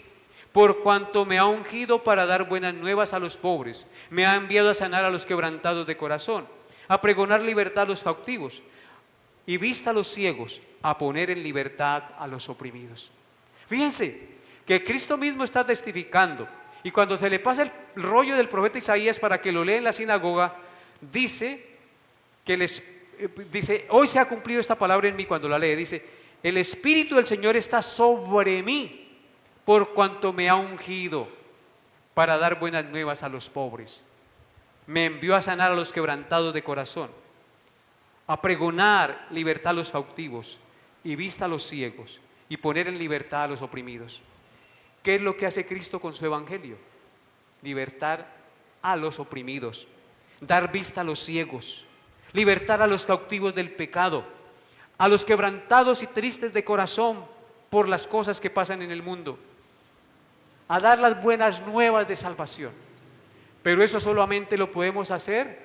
por cuanto me ha ungido para dar buenas nuevas a los pobres, me ha enviado a sanar a los quebrantados de corazón, a pregonar libertad a los cautivos, y vista a los ciegos, a poner en libertad a los oprimidos. Fíjense que Cristo mismo está testificando. Y cuando se le pasa el rollo del profeta Isaías para que lo lea en la sinagoga, dice, hoy se ha cumplido esta palabra en mí. Cuando la lee, dice: el Espíritu del Señor está sobre mí, por cuanto me ha ungido para dar buenas nuevas a los pobres. Me envió a sanar a los quebrantados de corazón, a pregonar libertad a los cautivos y vista a los ciegos, y poner en libertad a los oprimidos. ¿Qué es lo que hace Cristo con su evangelio? Libertar a los oprimidos, dar vista a los ciegos, libertar a los cautivos del pecado, a los quebrantados y tristes de corazón por las cosas que pasan en el mundo, a dar las buenas nuevas de salvación. Pero eso solamente lo podemos hacer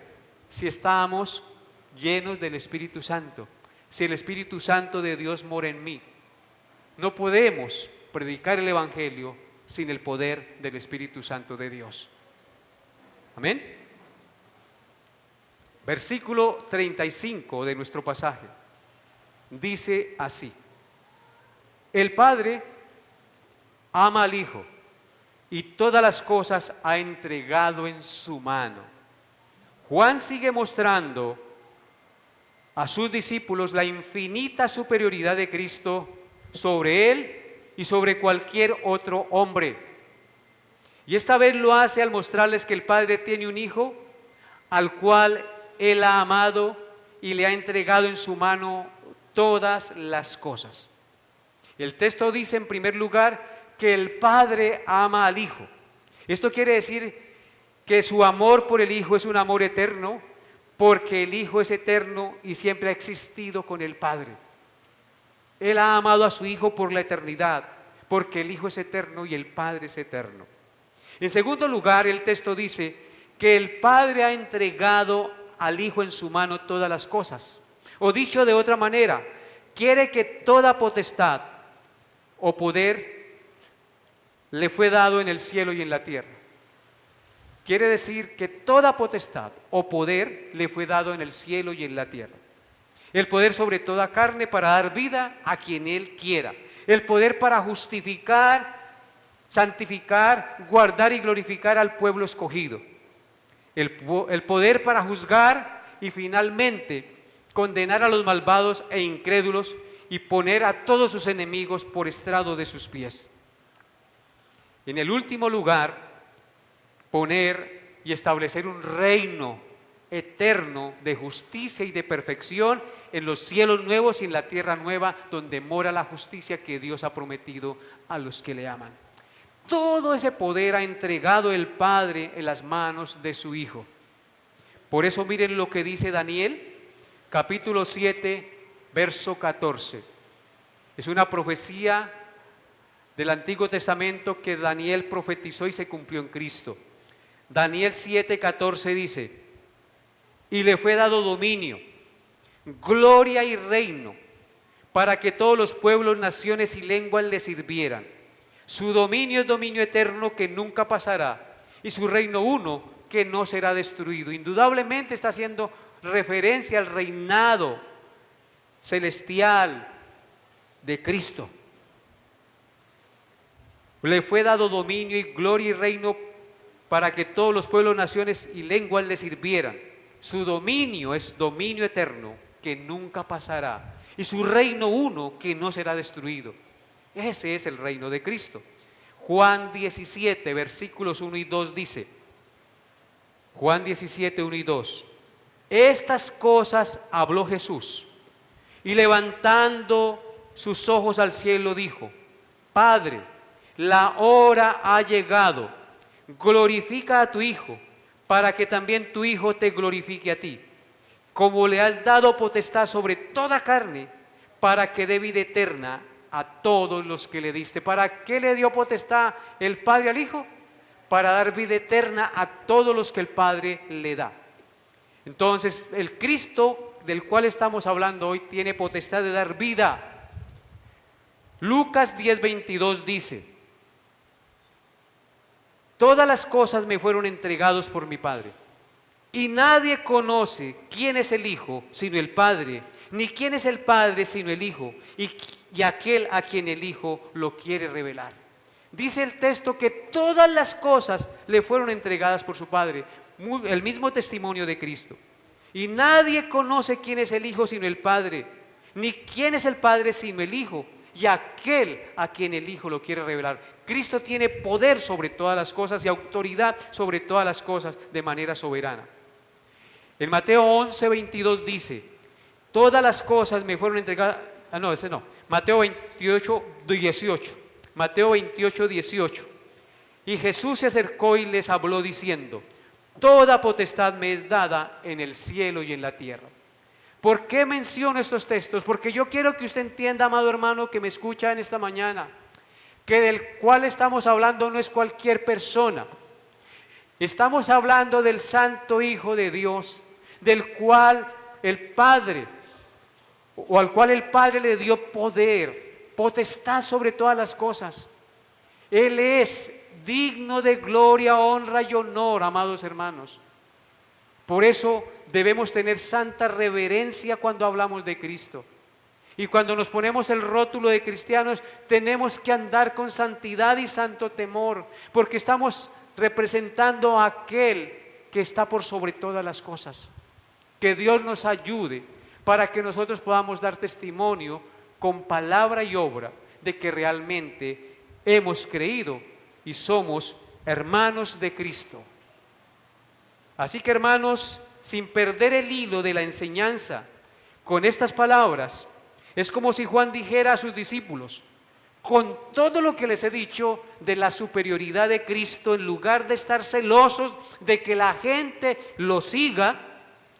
si estamos llenos del Espíritu Santo, si el Espíritu Santo de Dios mora en mí. No podemos predicar el evangelio sin el poder del Espíritu Santo de Dios. Amén. Versículo 35 de nuestro pasaje dice así: el Padre ama al Hijo y todas las cosas ha entregado en su mano. Juan sigue mostrando a sus discípulos la infinita superioridad de Cristo sobre él y sobre cualquier otro hombre. Y esta vez lo hace al mostrarles que el Padre tiene un Hijo al cual Él ha amado y le ha entregado en su mano todas las cosas. El texto dice en primer lugar que el Padre ama al Hijo. Esto quiere decir que su amor por el Hijo es un amor eterno, porque el Hijo es eterno y siempre ha existido con el Padre. Él ha amado a su Hijo por la eternidad, porque el Hijo es eterno y el Padre es eterno. En segundo lugar, el texto dice que el Padre ha entregado al Hijo en su mano todas las cosas. O dicho de otra manera, quiere que toda potestad o poder le fue dado en el cielo y en la tierra. Quiere decir que toda potestad o poder le fue dado en el cielo y en la tierra. El poder sobre toda carne para dar vida a quien Él quiera. El poder para justificar, santificar, guardar y glorificar al pueblo escogido. El poder para juzgar y finalmente condenar a los malvados e incrédulos y poner a todos sus enemigos por estrado de sus pies. En el último lugar, poner y establecer un reino eterno de justicia y de perfección en los cielos nuevos y en la tierra nueva, donde mora la justicia que Dios ha prometido a los que le aman. Todo ese poder ha entregado el Padre en las manos de su Hijo. Por eso miren lo que dice Daniel, capítulo 7, verso 14. Es una profecía del Antiguo Testamento que Daniel profetizó y se cumplió en Cristo. Daniel 7:14 dice: y le fue dado dominio, gloria y reino, para que todos los pueblos, naciones y lenguas le sirvieran. Su dominio es dominio eterno que nunca pasará, y su reino uno que no será destruido. Indudablemente está haciendo referencia al reinado celestial de Cristo. Le fue dado dominio y gloria y reino para que todos los pueblos, naciones y lenguas le sirvieran. Su dominio es dominio eterno que nunca pasará, y su reino uno que no será destruido. Ese es el reino de Cristo. Juan 17, versículos 1 y 2 dice, Juan 17, 1 y 2, estas cosas habló Jesús, y levantando sus ojos al cielo dijo: Padre, la hora ha llegado, glorifica a tu Hijo, para que también tu Hijo te glorifique a ti, como le has dado potestad sobre toda carne, para que dé vida eterna a todos los que le diste. ¿Para qué le dio potestad el Padre al Hijo? Para dar vida eterna a todos los que el Padre le da. Entonces, el Cristo del cual estamos hablando hoy tiene potestad de dar vida. Lucas 10:22 dice: todas las cosas me fueron entregadas por mi Padre, y nadie conoce quién es el Hijo sino el Padre, ni quién es el Padre sino el Hijo, y aquel a quien el Hijo lo quiere revelar. Dice el texto que todas las cosas le fueron entregadas por su Padre, el mismo testimonio de Cristo. Y nadie conoce quién es el Hijo sino el Padre, ni quién es el Padre sino el Hijo, y aquel a quien el Hijo lo quiere revelar. Cristo tiene poder sobre todas las cosas y autoridad sobre todas las cosas de manera soberana. En Mateo 11:22 dice: todas las cosas me fueron entregadas. Mateo 28:18. Mateo 28:18. Y Jesús se acercó y les habló diciendo: toda potestad me es dada en el cielo y en la tierra. ¿Por qué menciono estos textos? Porque yo quiero que usted entienda, amado hermano, que me escucha en esta mañana, que del cual estamos hablando no es cualquier persona. Estamos hablando del Santo Hijo de Dios, del cual el Padre, o al cual el Padre le dio poder, potestad sobre todas las cosas. Él es digno de gloria, honra y honor, amados hermanos. Por eso debemos tener santa reverencia cuando hablamos de Cristo. Y cuando nos ponemos el rótulo de cristianos, tenemos que andar con santidad y santo temor, porque estamos representando a aquel que está por sobre todas las cosas. Que Dios nos ayude para que nosotros podamos dar testimonio con palabra y obra de que realmente hemos creído y somos hermanos de Cristo. Así que, hermanos, sin perder el hilo de la enseñanza, con estas palabras, es como si Juan dijera a sus discípulos: con todo lo que les he dicho de la superioridad de Cristo, en lugar de estar celosos de que la gente lo siga,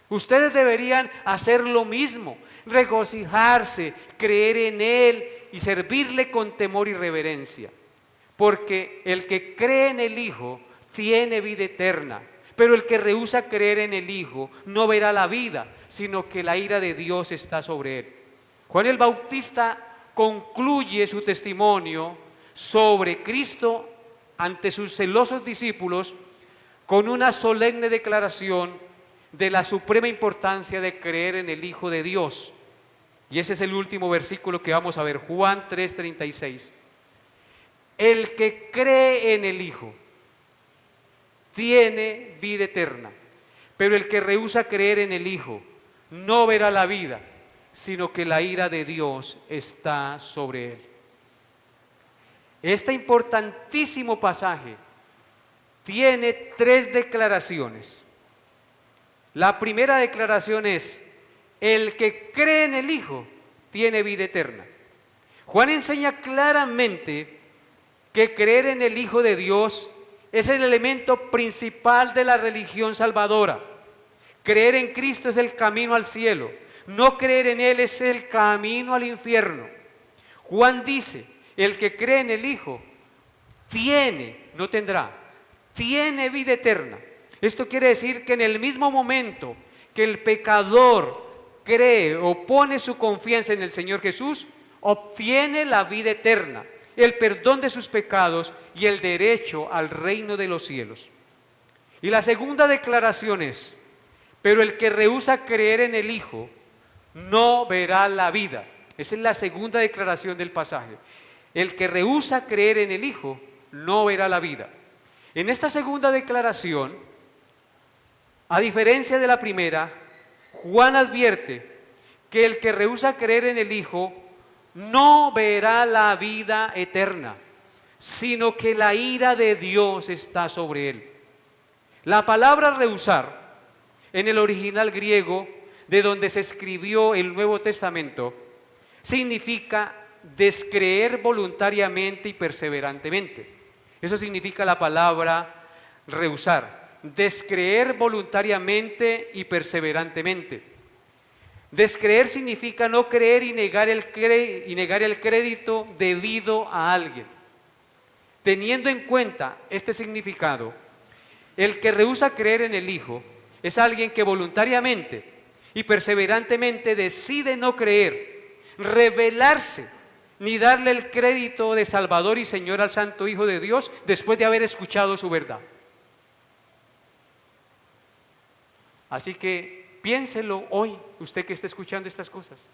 ustedes deberían hacer lo mismo, regocijarse, creer en Él y servirle con temor y reverencia. Porque el que cree en el Hijo tiene vida eterna, pero el que rehúsa creer en el Hijo no verá la vida, sino que la ira de Dios está sobre él. Juan el Bautista concluye su testimonio sobre Cristo ante sus celosos discípulos con una solemne declaración de la suprema importancia de creer en el Hijo de Dios. Y ese es el último versículo que vamos a ver, Juan 3:36. El que cree en el Hijo tiene vida eterna, pero el que rehúsa creer en el Hijo no verá la vida, sino que la ira de Dios está sobre él. Este importantísimo pasaje tiene 3 declaraciones. La primera declaración es: el que cree en el Hijo tiene vida eterna. Juan enseña claramente que creer en el Hijo de Dios es el elemento principal de la religión salvadora. Creer en Cristo es el camino al cielo. No creer en Él es el camino al infierno. Juan dice, el que cree en el Hijo tiene, no tendrá, tiene vida eterna. Esto quiere decir que en el mismo momento que el pecador cree o pone su confianza en el Señor Jesús, obtiene la vida eterna, el perdón de sus pecados y el derecho al reino de los cielos. Y la segunda declaración es, pero el que rehúsa creer en el Hijo no verá la vida. Esa es la segunda declaración del pasaje. El que rehúsa creer en el Hijo no verá la vida. En esta segunda declaración, a diferencia de la primera, Juan advierte que el que rehúsa creer en el Hijo no verá la vida eterna, sino que la ira de Dios está sobre él. La palabra rehusar, en el original griego, de donde se escribió el Nuevo Testamento, significa descreer voluntariamente y perseverantemente. Eso significa la palabra rehusar, descreer voluntariamente y perseverantemente. Descreer significa no creer y negar el crédito debido a alguien. Teniendo en cuenta este significado, el que rehúsa creer en el Hijo es alguien que voluntariamente y perseverantemente decide no creer, rebelarse, ni darle el crédito de Salvador y Señor al Santo Hijo de Dios después de haber escuchado su verdad. Así que piénselo hoy, usted que está escuchando estas cosas.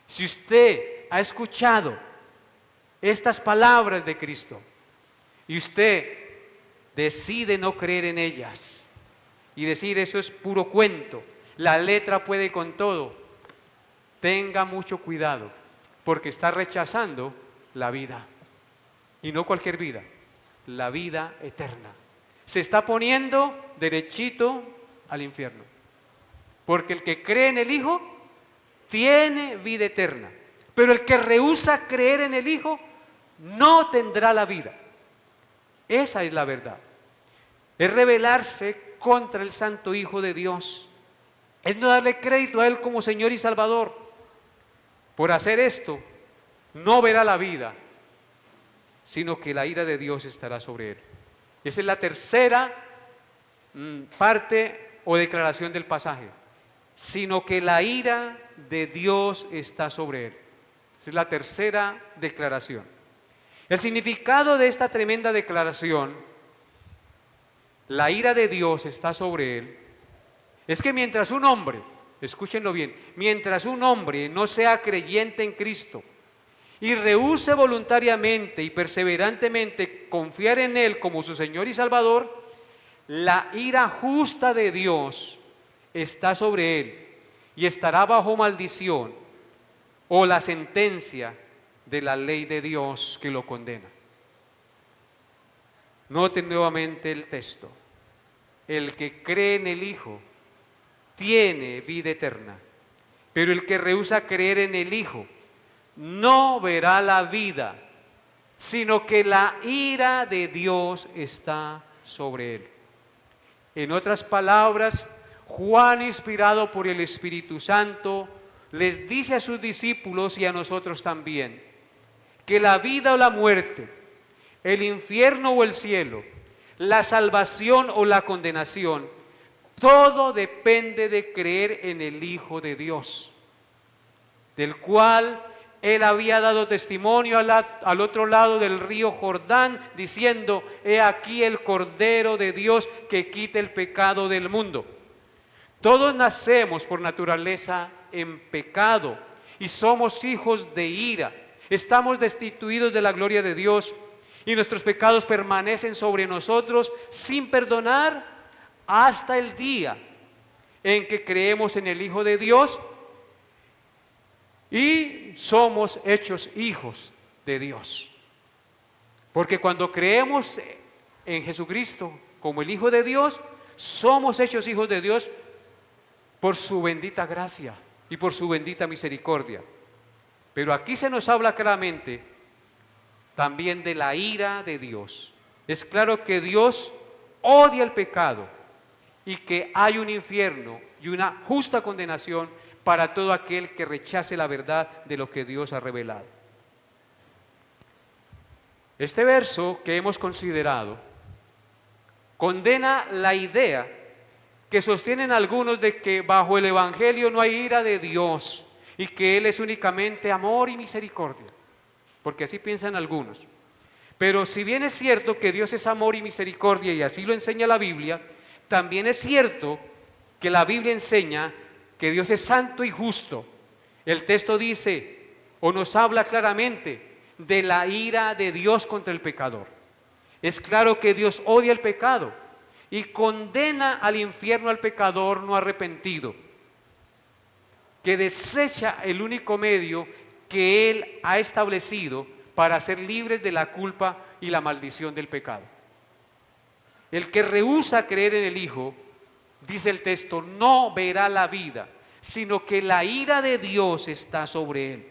Si usted ha escuchado estas palabras de Cristo y usted decide no creer en ellas y decir eso es puro cuento, la letra puede con todo, tenga mucho cuidado, porque está rechazando la vida, y no cualquier vida, la vida eterna. Se está poniendo derechito al infierno, porque el que cree en el Hijo tiene vida eterna, pero el que rehúsa creer en el Hijo no tendrá la vida. Esa es la verdad. Es rebelarse contra el Santo Hijo de Dios. Es no darle crédito a Él como Señor y Salvador. Por hacer esto, no verá la vida, sino que la ira de Dios estará sobre él. Esa es la tercera parte o declaración del pasaje. Sino que la ira de Dios está sobre él. Esa es la tercera declaración. El significado de esta tremenda declaración, la ira de Dios está sobre él, es que mientras un hombre, escúchenlo bien, mientras un hombre no sea creyente en Cristo y rehúse voluntariamente y perseverantemente confiar en Él como su Señor y Salvador, la ira justa de Dios está sobre él y estará bajo maldición o la sentencia de la ley de Dios que lo condena. Noten nuevamente el texto. El que cree en el Hijo tiene vida eterna, pero el que rehúsa creer en el Hijo no verá la vida, sino que la ira de Dios está sobre él. En otras palabras, Juan, inspirado por el Espíritu Santo, les dice a sus discípulos y a nosotros también, que la vida o la muerte, el infierno o el cielo, la salvación o la condenación, todo depende de creer en el Hijo de Dios, del cual Él había dado testimonio al otro lado del río Jordán, diciendo: he aquí el Cordero de Dios que quita el pecado del mundo. Todos nacemos por naturaleza en pecado y somos hijos de ira. Estamos destituidos de la gloria de Dios y nuestros pecados permanecen sobre nosotros sin perdonar hasta el día en que creemos en el Hijo de Dios y somos hechos hijos de Dios. Porque cuando creemos en Jesucristo como el Hijo de Dios, somos hechos hijos de Dios por su bendita gracia y por su bendita misericordia. Pero aquí se nos habla claramente también de la ira de Dios. Es claro que Dios odia el pecado y que hay un infierno y una justa condenación para todo aquel que rechace la verdad de lo que Dios ha revelado. Este verso que hemos considerado condena la idea que sostienen algunos de que bajo el Evangelio no hay ira de Dios y que Él es únicamente amor y misericordia, porque así piensan algunos. Pero si bien es cierto que Dios es amor y misericordia y así lo enseña la Biblia, también es cierto que la Biblia enseña que Dios es santo y justo. El texto dice o nos habla claramente de la ira de Dios contra el pecador. Es claro que Dios odia el pecado y condena al infierno al pecador no arrepentido, que desecha el único medio que Él ha establecido para ser libres de la culpa y la maldición del pecado. El que rehúsa creer en el Hijo, dice el texto, no verá la vida, sino que la ira de Dios está sobre él.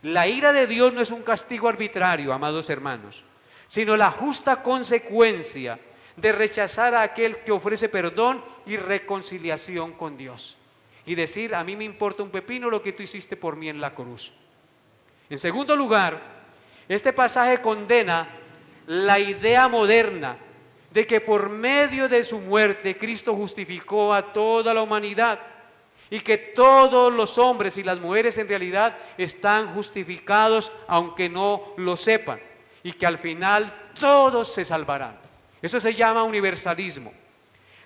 La ira de Dios no es un castigo arbitrario, amados hermanos, sino la justa consecuencia de rechazar a aquel que ofrece perdón y reconciliación con Dios. Y decir, a mí me importa un pepino lo que tú hiciste por mí en la cruz. En segundo lugar, este pasaje condena la idea moderna de que por medio de su muerte Cristo justificó a toda la humanidad y que todos los hombres y las mujeres en realidad están justificados aunque no lo sepan y que al final todos se salvarán. Eso se llama universalismo.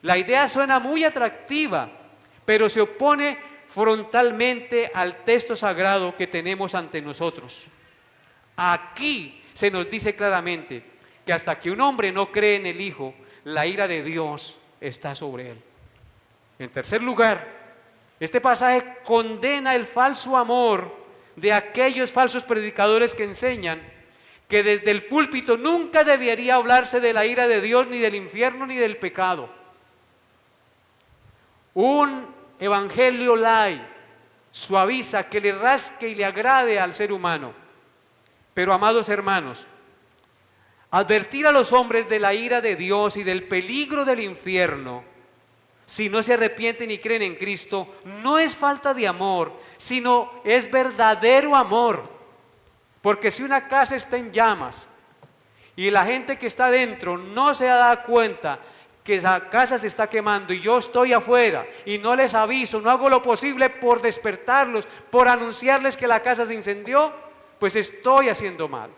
La idea suena muy atractiva, pero se opone frontalmente al texto sagrado que tenemos ante nosotros. Aquí se nos dice claramente que hasta que un hombre no cree en el Hijo, la ira de Dios está sobre él. En tercer lugar, este pasaje condena el falso amor de aquellos falsos predicadores que enseñan que desde el púlpito nunca debería hablarse de la ira de Dios, ni del infierno, ni del pecado. Un evangelio light suaviza, que le rasque y le agrade al ser humano. Pero, amados hermanos, advertir a los hombres de la ira de Dios y del peligro del infierno, si no se arrepienten y creen en Cristo, no es falta de amor, sino es verdadero amor. Porque si una casa está en llamas y la gente que está dentro no se da cuenta que esa casa se está quemando y yo estoy afuera y no les aviso, no hago lo posible por despertarlos, por anunciarles que la casa se incendió, pues estoy haciendo mal.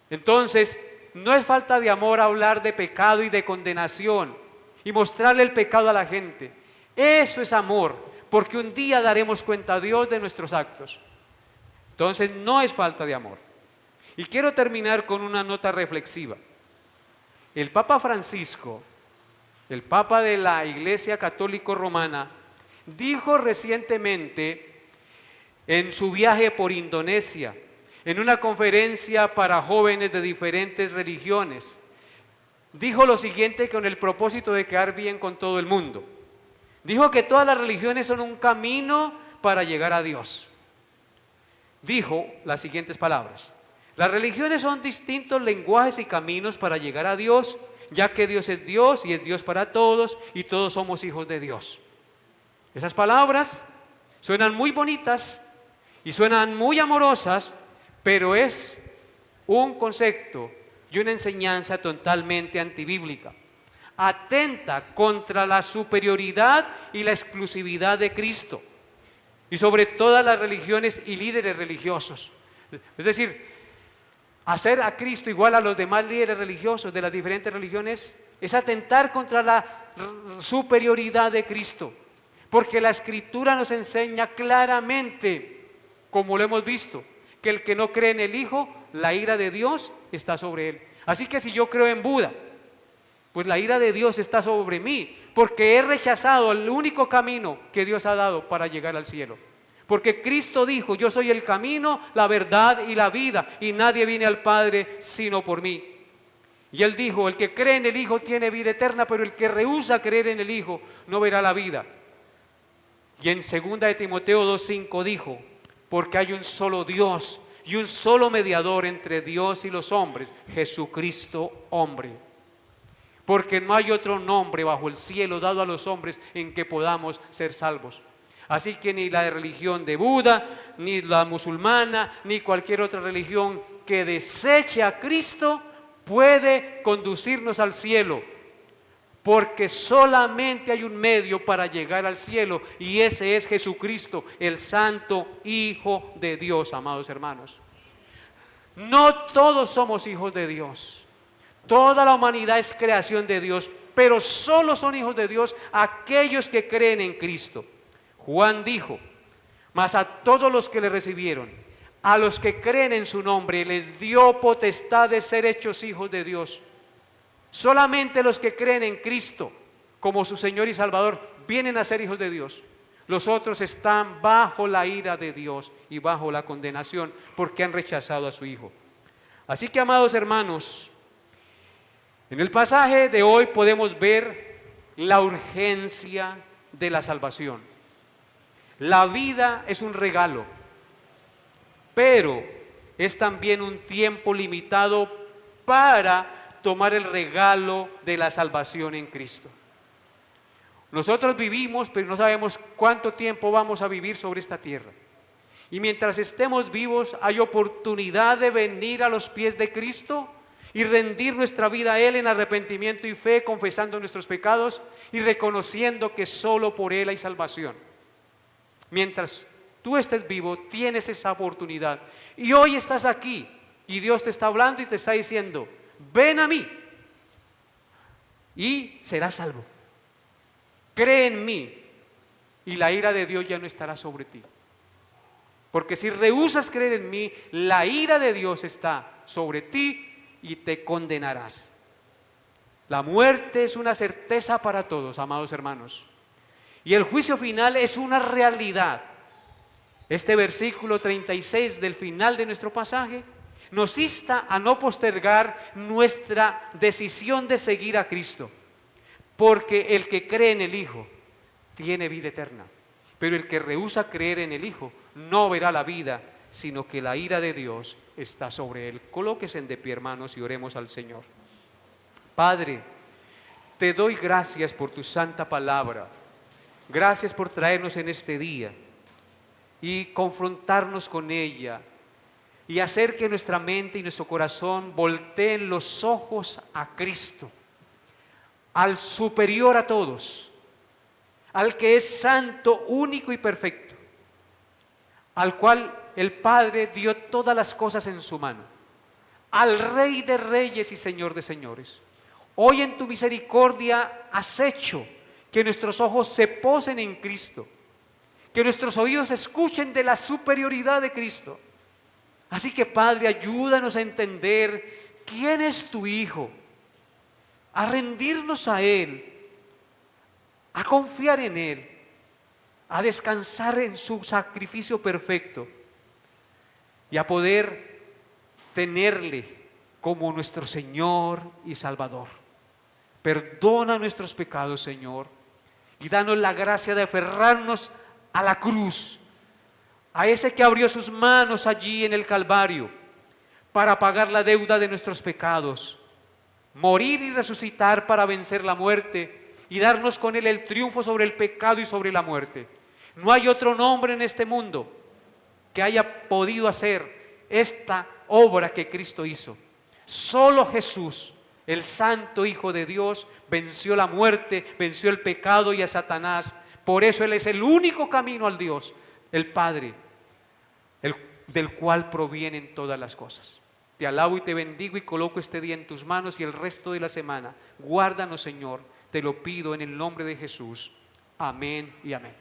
Entonces, no es falta de amor hablar de pecado y de condenación y mostrarle el pecado a la gente. Eso es amor, porque un día daremos cuenta a Dios de nuestros actos. Entonces, no es falta de amor. Y quiero terminar con una nota reflexiva. El Papa Francisco, el Papa de la Iglesia Católica Romana, dijo recientemente en su viaje por Indonesia, en una conferencia para jóvenes de diferentes religiones, dijo lo siguiente con el propósito de quedar bien con todo el mundo. Dijo que todas las religiones son un camino para llegar a Dios. Dijo las siguientes palabras: las religiones son distintos lenguajes y caminos para llegar a Dios, ya que Dios es Dios y es Dios para todos y todos somos hijos de Dios. Esas palabras suenan muy bonitas y suenan muy amorosas, pero es un concepto y una enseñanza totalmente antibíblica. Atenta contra la superioridad y la exclusividad de Cristo y sobre todas las religiones y líderes religiosos. Es decir, hacer a Cristo igual a los demás líderes religiosos de las diferentes religiones es atentar contra la superioridad de Cristo, porque la Escritura nos enseña claramente, como lo hemos visto, que el que no cree en el Hijo, la ira de Dios está sobre él. Así que si yo creo en Buda, pues la ira de Dios está sobre mí, porque he rechazado el único camino que Dios ha dado para llegar al cielo. Porque Cristo dijo: yo soy el camino, la verdad y la vida, y nadie viene al Padre sino por mí. Y Él dijo: el que cree en el Hijo tiene vida eterna, pero el que rehúsa creer en el Hijo no verá la vida. Y en 2 de Timoteo 2:5 dijo: porque hay un solo Dios y un solo mediador entre Dios y los hombres, Jesucristo hombre. porque no hay otro nombre bajo el cielo dado a los hombres en que podamos ser salvos. Así que ni la religión de Buda, ni la musulmana, ni cualquier otra religión que deseche a Cristo puede conducirnos al cielo, porque solamente hay un medio para llegar al cielo, y ese es Jesucristo, el Santo Hijo de Dios, amados hermanos. No todos somos hijos de Dios. Toda la humanidad es creación de Dios, pero solo son hijos de Dios aquellos que creen en Cristo. Juan dijo: mas a todos los que le recibieron, a los que creen en su nombre, les dio potestad de ser hechos hijos de Dios. Solamente los que creen en Cristo como su Señor y Salvador vienen a ser hijos de Dios. Los otros están bajo la ira de Dios y bajo la condenación porque han rechazado a su Hijo. Así que, amados hermanos, en el pasaje de hoy podemos ver la urgencia de la salvación. La vida es un regalo, pero es también un tiempo limitado para tomar el regalo de la salvación en Cristo. Nosotros vivimos, pero no sabemos cuánto tiempo vamos a vivir sobre esta tierra. Y mientras estemos vivos, hay oportunidad de venir a los pies de Cristo y rendir nuestra vida a Él en arrepentimiento y fe, confesando nuestros pecados y reconociendo que solo por Él hay salvación. Mientras tú estés vivo, tienes esa oportunidad. Y hoy estás aquí y Dios te está hablando y te está diciendo: ven a mí y serás salvo. Cree en mí y la ira de Dios ya no estará sobre ti. Porque si rehusas creer en mí, la ira de Dios está sobre ti y te condenarás. La muerte es una certeza para todos, amados hermanos. Y el juicio final es una realidad. Este versículo 36 del final de nuestro pasaje nos insta a no postergar nuestra decisión de seguir a Cristo, porque el que cree en el Hijo tiene vida eterna, pero el que rehúsa creer en el Hijo no verá la vida, sino que la ira de Dios está sobre él. Colóquense de pie, hermanos, y oremos al Señor. Padre, te doy gracias por tu santa palabra. Gracias por traernos en este día y confrontarnos con ella y hacer que nuestra mente y nuestro corazón volteen los ojos a Cristo, al superior a todos, al que es santo, único y perfecto, al cual el Padre dio todas las cosas en su mano, al Rey de reyes y Señor de señores. Hoy en tu misericordia has hecho que nuestros ojos se posen en Cristo, que nuestros oídos escuchen de la superioridad de Cristo. Así que, Padre, ayúdanos a entender quién es tu Hijo, a rendirnos a Él, a confiar en Él, a descansar en su sacrificio perfecto y a poder tenerle como nuestro Señor y Salvador. Perdona nuestros pecados, Señor, y danos la gracia de aferrarnos a la cruz, a ese que abrió sus manos allí en el Calvario para pagar la deuda de nuestros pecados, morir y resucitar para vencer la muerte y darnos con Él el triunfo sobre el pecado y sobre la muerte. No hay otro nombre en este mundo que haya podido hacer esta obra que Cristo hizo. Solo Jesús, el Santo Hijo de Dios, venció la muerte, venció el pecado y a Satanás. Por eso Él es el único camino al Dios, el Padre, del cual provienen todas las cosas. Te alabo y te bendigo y coloco este día en tus manos y el resto de la semana. Guárdanos, Señor, te lo pido en el nombre de Jesús. Amén y amén.